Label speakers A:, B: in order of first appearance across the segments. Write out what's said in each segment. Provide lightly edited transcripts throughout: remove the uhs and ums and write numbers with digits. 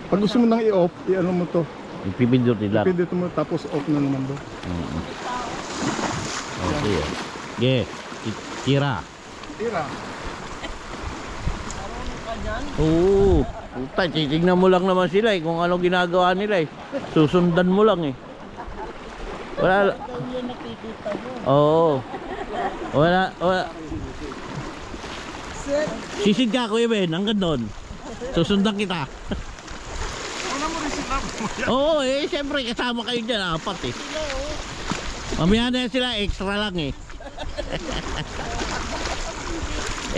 A: Pag gusto mo nang i-off, i-ano mo to.
B: Ipipindutin lang.
A: Pindot mo tapos off na naman do.
B: Okay. Yeah. Tira.
A: Tira.
B: Oo. Puta, titignan mo lang naman sila eh kung ano ginagawa nila eh. Susundan mo lang eh. Wala. Oo. Wala. Sisid ka Kuya Ben, hanggang doon. Susundan kita. Oo eh, siyempre kasama kayo dyan, apat eh. Mamaya na sila, extra lang eh.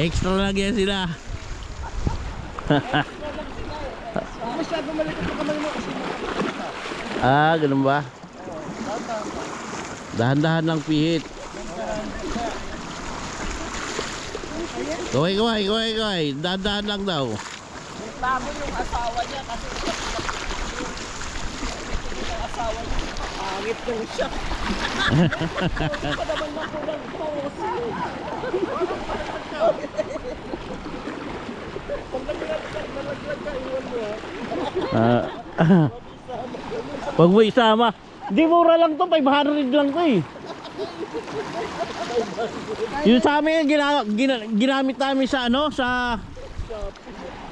B: Extra lang yan sila.
A: Masyado malikot na kamay mo kasi.
B: Ah, ganun ba? Dahan-dahan lang pihit. Kaway. Dahan-dahan lang daw.
C: Reklamo yung asawa niya kasi yung asawa niya pangit daw siya. Pa naman ako ng pose. Pag nalaglag ka, iwan mo ha.
B: Pag mo isama, di mura lang to, 500 lang to eh. Yung sa amin, ginamit namin sa ano, sa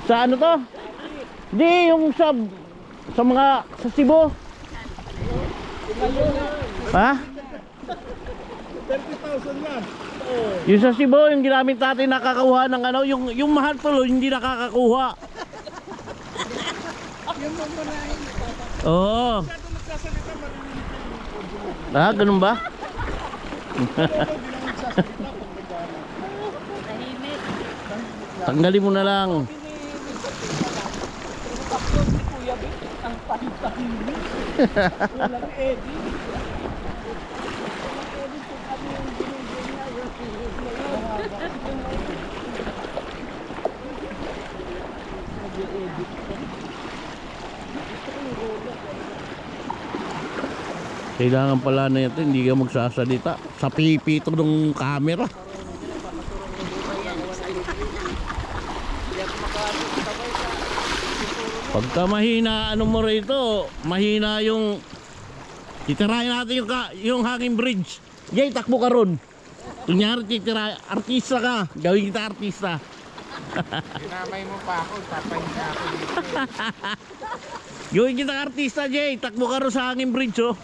B: ano to? Di, yung sa mga, sa Cebu. Ha?
A: 30,000 na.
B: Yung sa Cebu, yung ginamit natin nakakakuha ng ano, yung mahal tuloy, hindi nakakakuha. Oo. Ah, ganun ba? Tanggalin mo na lang.
C: Kuya Bin, ang tahimik. Walang edit.
B: Kailangan pala na ito, hindi ka magsasalita. Sa pipi ito ng camera. Pagka mahina, ano mo rito, mahina yung... Titirahin natin yung hanging bridge. Jay, takbo ka ron. Kunyari titirahin, artista ka. Gawin kita artista.
A: Dinamay mo pa ako, papahinga ako dito.
B: Gawin kita artista, Jay. Takbo ka ron sa hanging bridge, oh.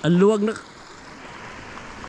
B: Ang luwag na